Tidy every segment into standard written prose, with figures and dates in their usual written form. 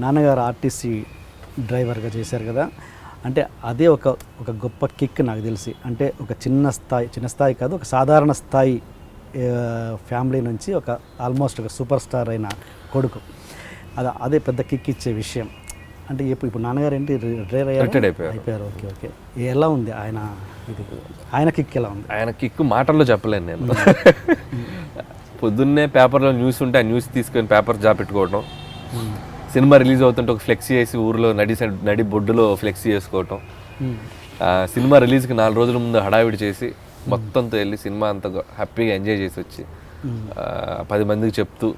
నాన్నగారు ఆర్టీసీ డ్రైవర్గా చేశారు కదా, అంటే అదే ఒక ఒక గొప్ప కిక్ నాకు తెలిసి. అంటే ఒక చిన్న స్థాయి కాదు, ఒక సాధారణ స్థాయి ఫ్యామిలీ నుంచి ఒక ఆల్మోస్ట్ ఒక సూపర్ స్టార్ అయిన కొడుకు, అదే పెద్ద కిక్ ఇచ్చే విషయం. అంటే ఇప్పుడు నాన్నగారు ఏంటి రిటైర్డ్ అయిపోయారు. ఓకే ఓకే, ఎలా ఉంది ఆయన కిక్ ఎలా ఉంది? ఆయన కిక్ మాటల్లో చెప్పలేను నేను. పొద్దున్నే పేపర్లో న్యూస్ ఉంటే ఆ న్యూస్ తీసుకొని పేపర్ జాబ్ పెట్టుకోవడం, సినిమా రిలీజ్ అవుతుంటే ఒక ఫ్లెక్సీ వేసి ఊర్లో నడి బొడ్డులో ఫ్లెక్సీ వేసుకోవటం, సినిమా రిలీజ్కి 4 రోజుల ముందు హడావిడి చేసి మొత్తంతో వెళ్ళి సినిమా అంతా హ్యాపీగా ఎంజాయ్ చేసి వచ్చి 10 మందికి చెప్తూ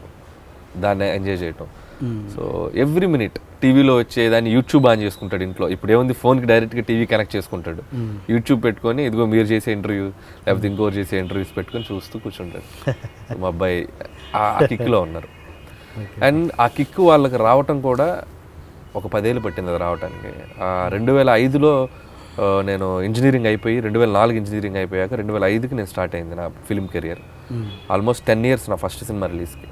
దాన్ని ఎంజాయ్ చేయటం. సో ఎవ్రీ మినిట్ టీవీలో వచ్చేదాన్ని యూట్యూబ్ ఆన్ చేసుకుంటాడు ఇంట్లో. ఇప్పుడు ఏముంది, ఫోన్కి డైరెక్ట్గా టీవీ కనెక్ట్ చేసుకుంటాడు, యూట్యూబ్ పెట్టుకొని ఇదిగో మీరు చేసే ఇంటర్వ్యూ లేకపోతే ఇంకోరు చేసే ఇంటర్వ్యూస్ పెట్టుకొని చూస్తూ కూర్చుంటాడు. మా అబ్బాయి ఆ కిక్లో ఉన్నారు. అండ్ ఆ కిక్ వాళ్ళకి రావటం కూడా ఒక 10 ఏళ్ళు పట్టింది అది రావడానికి. 2005లో నేను ఇంజనీరింగ్ అయిపోయి 2004 ఇంజనీరింగ్ అయిపోయాక 2005కి నేను స్టార్ట్ అయింది నా ఫిల్మ్ కెరియర్. ఆల్మోస్ట్ 10 years నా ఫస్ట్ సినిమా రిలీజ్కి.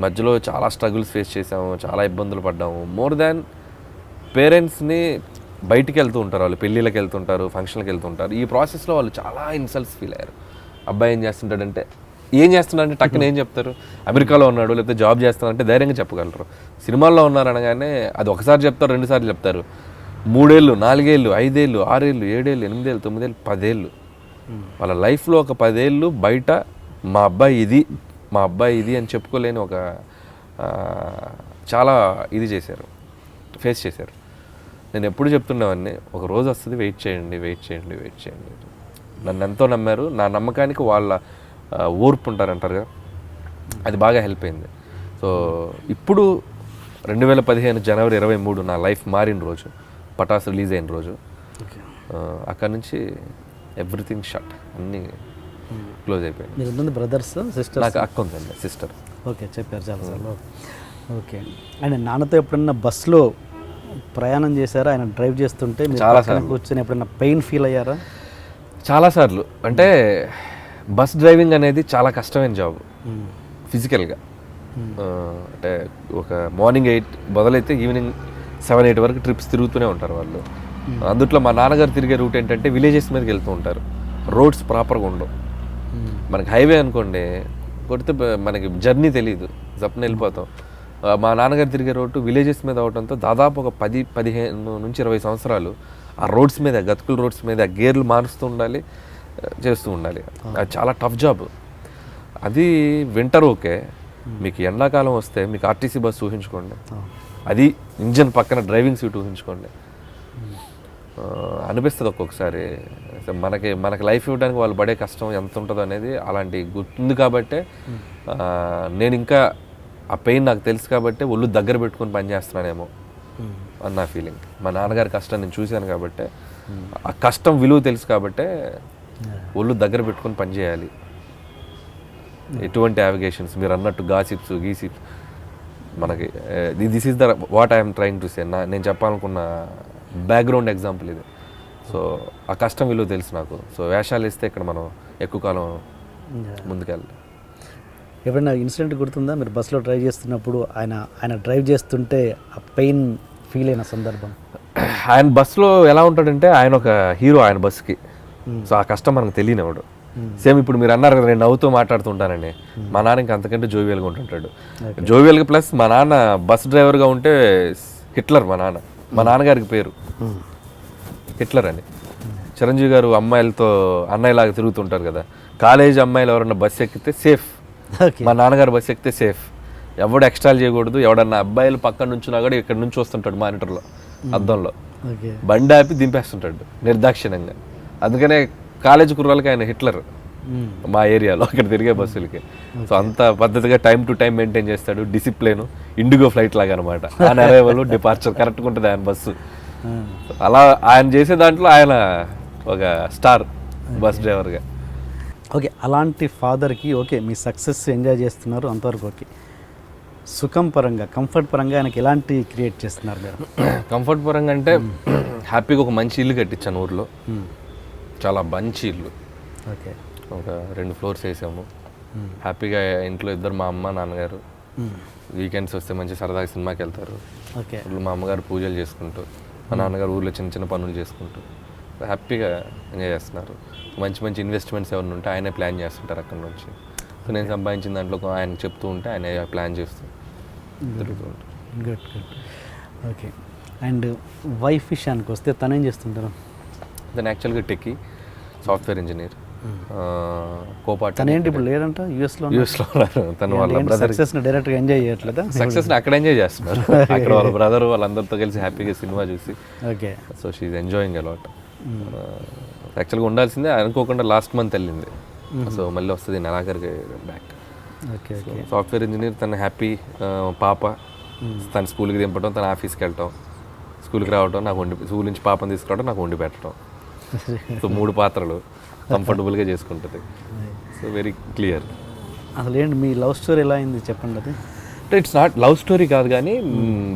మధ్యలో చాలా స్ట్రగుల్స్ ఫేస్ చేసాము, చాలా ఇబ్బందులు పడ్డాము. మోర్ దాన్ పేరెంట్స్ని బయటికి వెళ్తూ ఉంటారు, వాళ్ళు పెళ్ళిళ్ళకి వెళ్తుంటారు, ఫంక్షన్కి వెళ్తుంటారు. ఈ ప్రాసెస్లో వాళ్ళు చాలా ఇన్సల్ట్స్ ఫీల్ అయ్యారు. అబ్బాయి ఏం చేస్తుంటాడంటే టక్కున ఏం చెప్తారు, అమెరికాలో ఉన్నాడు లేకపోతే జాబ్ చేస్తున్నాడంటే ధైర్యంగా చెప్పగలరు. సినిమాల్లో ఉన్నారు అనగానే అది ఒకసారి చెప్తారు, 2 సార్లు చెప్తారు. 3 ఏళ్ళు, 4 ఏళ్ళు, 5 ఏళ్ళు, 6 ఏళ్ళు, 7 ఏళ్ళు, 8 ఏళ్ళు, 9 ఏళ్ళు, 10 ఏళ్ళు, వాళ్ళ లైఫ్లో ఒక 10 ఏళ్ళు బయట మా అబ్బాయి ఇది అని చెప్పుకోలేని ఒక చాలా ఇది చేశారు, ఫేస్ చేశారు. నేను ఎప్పుడు చెప్తుండేవాడిని, ఒక రోజు వస్తుంది, వెయిట్ చేయండి. నన్ను ఎంతో నమ్మారు. నా నమ్మకానికి వాళ్ళ ఓర్పు ఉంటారంటారు కదా, అది బాగా హెల్ప్ అయింది. సో ఇప్పుడు 2015 జనవరి 23 నా లైఫ్ మారిన రోజు, పటాస్ రిలీజ్ అయిన రోజు. అక్కడ నుంచి ఎవ్రీథింగ్ షట్, అన్నీ క్లోజ్ అయిపోయింది. మీరు బ్రదర్స్ సిస్టర్? నాకు అక్క ఉందండి, సిస్టర్. ఓకే, చెప్పారు చాలాసార్లు. ఓకే, ఆయన నాన్నతో ఎప్పుడన్నా బస్సులో ప్రయాణం చేశారా? ఆయన డ్రైవ్ చేస్తుంటే చాలాసార్లు కూర్చొని ఎప్పుడన్నా పెయిన్ ఫీల్ అయ్యారా? చాలాసార్లు. అంటే బస్ డ్రైవింగ్ అనేది చాలా కష్టమైన జాబ్ ఫిజికల్గా. అంటే ఒక మార్నింగ్ 8 మొదలైతే ఈవినింగ్ 7-8 వరకు ట్రిప్స్ తిరుగుతూనే ఉంటారు వాళ్ళు. అందుట్లో మా నాన్నగారు తిరిగే రూట్ ఏంటంటే విలేజెస్ మీదకి వెళ్తూ ఉంటారు. రోడ్స్ ప్రాపర్గా ఉండవు. మనకి హైవే అనుకోండి, కొడితే మనకి జర్నీ తెలియదు, జప్న వెళ్ళిపోతాం. మా నాన్నగారు తిరిగే రోడ్డు విలేజెస్ మీద అవడంతో దాదాపు ఒక 15 నుంచి 20 సంవత్సరాలు ఆ రోడ్స్ మీద, గతుకుల రోడ్స్ మీద గేర్లు మారుస్తూ ఉండాలి, చేస్తూ ఉండాలి. అది చాలా టఫ్ జాబ్. అది వింటర్ ఓకే, మీకు ఎండాకాలం వస్తే మీకు ఆర్టీసీ బస్సు ఊహించుకోండి, అది ఇంజన్ పక్కన డ్రైవింగ్ సీట్ ఊహించుకోండి. అనిపిస్తుంది ఒక్కొక్కసారి మనకి లైఫ్ ఇవ్వడానికి వాళ్ళు పడే కష్టం ఎంత ఉంటుందో అనేది. అలాంటి గుర్తుంది కాబట్టే నేను ఇంకా ఆ పెయిన్ నాకు తెలుసు కాబట్టి ఒళ్ళు దగ్గర పెట్టుకుని పనిచేస్తున్నానేమో అని నా ఫీలింగ్. మా నాన్నగారి కష్టం నేను చూశాను కాబట్టి, ఆ కష్టం విలువ తెలుసు కాబట్టే ఒళ్ళు దగ్గర పెట్టుకుని పనిచేయాలి. ఎటువంటి యావిగేషన్స్, మీరు అన్నట్టు గాసిప్స్ మనకి this is the what I'm trying to say. నేను చెప్పాలనుకున్న బ్యాక్గ్రౌండ్ ఎగ్జాంపుల్ ఇది. సో ఆ కష్టం విలువ తెలుసు నాకు. సో వేషాలు ఇస్తే ఇక్కడ మనం ఎక్కువ కాలం ముందుకెళ్ళాలి. ఎప్పుడైనా ఇన్సిడెంట్ గుర్తుందా, మీరు బస్సులో డ్రైవ్ చేస్తున్నప్పుడు ఆయన డ్రైవ్ చేస్తుంటే ఆ పెయిన్ ఫీల్ అయిన సందర్భం? ఆయన బస్సులో ఎలా ఉంటాడంటే, ఆయన ఒక హీరో ఆయన బస్సుకి. సో ఆ కష్టం మనకు తెలియనివాడు. సేమ్ ఇప్పుడు మీరు అన్నారు కదా, నేను నవ్వుతూ మాట్లాడుతుంటానండి. మా నాన్న ఇంకా అంతకంటే జోవియల్గా ఉంటుంటాడు. జోవియల్గా ప్లస్ మా నాన్న బస్ డ్రైవర్గా ఉంటే హిట్లర్. మా నాన్నగారికి పేరు హిట్లర్ అని. చిరంజీవి గారు అమ్మాయిలతో అన్నయ్యలాగా తిరుగుతుంటారు కదా, కాలేజ్ అమ్మాయిలు ఎవరన్నా బస్సు ఎక్కితే సేఫ్, మా నాన్నగారు బస్సు ఎక్కితే సేఫ్. ఎవడు ఎక్స్ట్రాలు చేయకూడదు. ఎవడన్నా అబ్బాయిలు పక్కన నుంచున్నా కూడా ఇక్కడ నుంచి వస్తుంటాడు మానిటర్లో, అద్దంలో బండి ఆపి దింపేస్తుంటాడు నిర్దాక్షిణ్యంగా. అందుకనే కాలేజ్ కుర్రాలకి ఆయన హిట్లర్ మా ఏరియాలో, అక్కడ తిరిగే బస్సులకి. సో అంత పద్ధతిగా టైం టు టైం మెయింటైన్ చేస్తాడు. డిసిప్లిన్, ఇండిగో ఫ్లైట్ లాగా అనమాట. ఆయన అరైవల్, డిపార్చర్ కరెక్ట్గా ఉంటుంది ఆయన బస్సు. అలా ఆయన చేసే దాంట్లో ఆయన ఒక స్టార్ బస్ డ్రైవర్గా. ఓకే, అలాంటి ఫాదర్కి ఓకే మీ సక్సెస్ ఎంజాయ్ చేస్తున్నారు అంతవరకు ఓకే. సుఖం పరంగా, కంఫర్ట్ పరంగా ఆయనకి ఎలాంటి క్రియేట్ చేస్తున్నారు మీరు? కంఫర్ట్ పరంగా అంటే హ్యాపీగా ఒక మంచి ఇల్లు కట్టించాను ఊర్లో, చాలా మంచి ఇల్లు. ఓకే, ఒక 2 floors వేసాము. హ్యాపీగా ఇంట్లో 2 మా అమ్మ నాన్నగారు, వీకెండ్స్ వస్తే మంచి సరదాగా సినిమాకి వెళ్తారు. ఓకే. ఇప్పుడు మా అమ్మగారు పూజలు చేసుకుంటూ, మా నాన్నగారు ఊళ్ళో చిన్న చిన్న పనులు చేసుకుంటూ హ్యాపీగా ఎంజాయ్ చేస్తున్నారు. మంచి మంచి ఇన్వెస్ట్మెంట్స్ ఎవరిని ఉంటే ఆయనే ప్లాన్ చేస్తుంటారు అక్కడ నుంచి. సో నేను సంపాదించిన దాంట్లో ఆయన చెప్తూ ఉంటే ఆయన ప్లాన్ చేస్తూ తిరుగుతూ ఉంటారు. Good good. Okay. And wife విషయానికి వస్తే తను ఏం చేస్తుంటారు? తను యాక్చువల్గా టెక్కీ, సాఫ్ట్వేర్ ఇంజనీర్, కోపాట్. తను ఏంటి ఇప్పుడు లేదంట యూఎస్లో ఉన్నారు. తను వాళ్ళ బ్రదర్ సక్సెస్ని డైరెక్ట్గా ఎంజాయ్ చేయట్లేదా? సక్సెస్ని అక్కడ ఎంజాయ్ చేస్తున్నారు. అక్కడ వాళ్ళ బ్రదర్ వాళ్ళందరితో కలిసి హ్యాపీగా సినిమా చూసి. Okay. So she enjoying a lot. యాక్చువల్గా ఉండాల్సిందే, అనుకోకుండా లాస్ట్ మంత్ వెళ్ళింది. సో మళ్ళీ వస్తుంది నెలాఖరికి back. Okay. Okay. Software engineer, తను హ్యాపీ. పాప తన స్కూల్కి దింపడం, తన ఆఫీస్కి వెళ్ళటం, స్కూల్కి రావడం, నాకు స్కూల్ నుంచి పాపని తీసుకురావడం, నాకు వండి పెట్టడం. సో 3 పాత్రలు కంఫర్టబుల్గా చేసుకుంటుంది. So very clear. అసలు ఏంటి మీ లవ్ స్టోరీ ఎలా అయింది చెప్పండి అది. అంటే ఇట్స్ నాట్ లవ్ స్టోరీ కాదు కానీ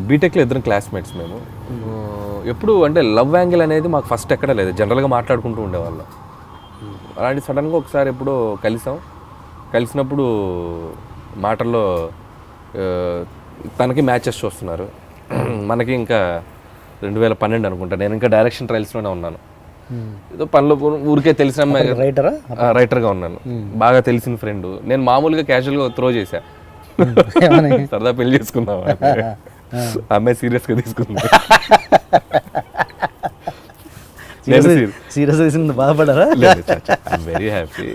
బీటెక్లో ఇద్దరం క్లాస్మేట్స్ మేము. ఎప్పుడు అంటే లవ్ యాంగిల్ అనేది మాకు ఫస్ట్ ఎక్కడ లేదు, జనరల్గా మాట్లాడుకుంటూ ఉండేవాళ్ళం. అలాంటి సడన్గా ఒకసారి ఎప్పుడో కలిసినప్పుడు మాటల్లో తనకి మ్యాచెస్ చూస్తున్నారు, మనకి ఇంకా 2012 అనుకుంటా. నేను ఇంకా డైరెక్షన్ ట్రయల్స్లోనే ఉన్నాను. ఏదో పనిలో ఊరికే తెలిసిన అమ్మాయి, రైటర్గా ఉన్నాను, బాగా తెలిసిన ఫ్రెండ్. నేను మామూలుగా క్యాజువల్గా త్రో చేశా, సరదా పెళ్లి చేసుకుందాం. అమ్మాయి సీరియస్గా తీసుకుంది. బాధపడారా? Very happy.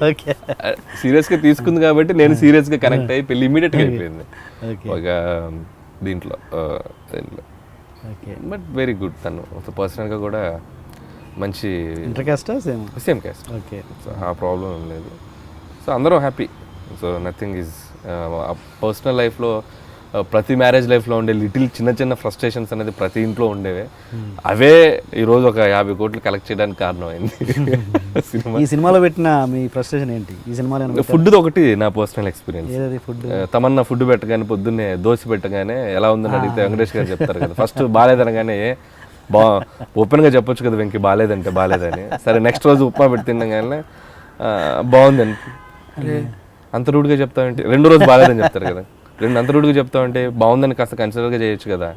సీరియస్గా తీసుకుంది కాబట్టి నేను సీరియస్గా కనెక్ట్ అయ్యి పెళ్లి ఇమీడియట్గా అయిపోయింది ఒక దీంట్లో. But very good. తను పర్సనల్గా కూడా మంచి సేమ్ క్యాస్ట్. ఓకే. సో ఆ ప్రాబ్లం ఏం లేదు. సో అందరం happy. So nothing is personal లైఫ్లో, ప్రతి మ్యారేజ్ లైఫ్లో ఉండే లిటిల్ చిన్న చిన్న ఫ్రస్ట్రేషన్స్ అనేది ప్రతి ఇంట్లో ఉండేవే. అవే ఈరోజు ఒక 50 కోట్లు కలెక్ట్ చేయడానికి కారణమైంది. ఈ సినిమాలో పెట్టిన మీ ఫ్రస్ట్రేషన్ ఏంటి? ఈ సినిమాలో ఫుడ్ ఒకటి నా పర్సనల్ ఎక్స్పీరియన్స్. తమన్నా ఫుడ్ పెట్టగానే, పొద్దున్నే దోశ పెట్టగానే ఎలా ఉందని అడిగితే వెంకటేష్ గారు చెప్తారు కదా, ఫస్ట్ బాగాలేదనగానే ఓపెన్గా చెప్పొచ్చు కదా వెంకీ బాగాలేదంటే బాగాలేదని. సరే నెక్స్ట్ రోజు ఉప్మా పెట్టి తినగానే బాగుందని, అంత రూడ్గా చెప్తామంటే 2వ రోజు బాగాలేదని చెప్తారు కదా, అంత రూడ్గా చెప్తామంటే బాగుందని కాస్త కన్సిడర్గా చేయొచ్చు కదా.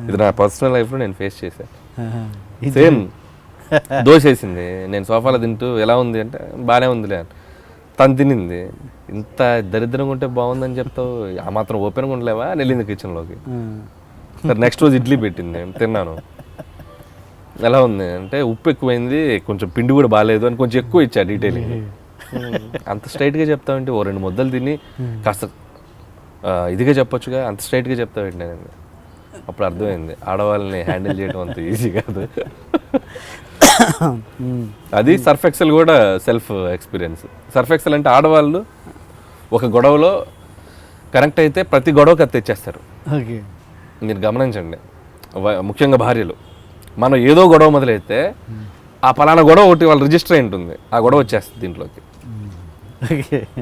ఇది నా పర్సనల్ లైఫ్లో నేను ఫేస్ చేశాను. సేమ్ దోశ వేసింది, నేను సోఫాలో తింటూ ఎలా ఉంది అంటే బాగానే ఉందిలే, తను తినింది. ఇంత దరిద్రంగా ఉంటే బాగుందని చెప్తావు, ఆ మాత్రం ఓపెన్గా ఉండలేవా అని వెళ్ళింది కిచెన్లోకి. సరే నెక్స్ట్ రోజు ఇడ్లీ పెట్టింది, తిన్నాను. ఎలా ఉంది అంటే ఉప్పు ఎక్కువైంది, కొంచెం పిండి కూడా బాగాలేదు అని కొంచెం ఎక్కువ ఇచ్చా డీటెయిలింగ్. అంత స్ట్రైట్గా చెప్తామంటే 2 ముద్దలు తిని కాస్త ఇదిగా చెప్పొచ్చుగా, అంత స్ట్రైట్గా చెప్తామంటే నేను. అప్పుడు అర్థమైంది ఆడవాళ్ళని హ్యాండిల్ చేయడం అంత ఈజీ కాదు. అది సర్ఫ్ ఎక్సెల్ కూడా సెల్ఫ్ ఎక్స్పీరియన్స్. సర్ఫ్ ఎక్సెల్ అంటే ఆడవాళ్ళు ఒక గొడవలో కనెక్ట్ అయితే ప్రతి గొడవకి అది తెచ్చేస్తారు. మీరు గమనించండి, ముఖ్యంగా భార్యలు. మనం ఏదో గొడవ మొదలైతే ఆ పలానా గొడవ ఒకటి వాళ్ళ రిజిస్టర్ అయి ఉంటుంది, ఆ గొడవ వచ్చేస్తుంది దీంట్లోకి.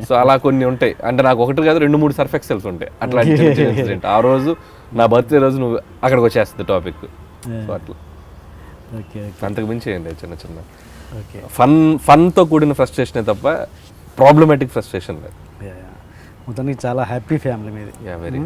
సో అలా కొన్ని ఉంటాయి. అంటే నాకు 1 కాదు 2-3 సర్ఫ్ ఎక్సెల్స్ ఉంటాయి అట్లాంటి ఇన్సిడెంట్. ఆ రోజు నా బర్త్డే రోజు నువ్వు అక్కడికి వచ్చేస్తుంది టాపిక్. సో అట్లా అంతకు మించి ఏంటి చిన్న చిన్న ఫన్తో కూడిన ఫ్రస్ట్రేషనే తప్ప ప్రాబ్లమాటిక్ ఫ్రస్ట్రేషన్ లేదు. మొత్తానికి చాలా హ్యాపీ ఫ్యామిలీ మీది. వెరీ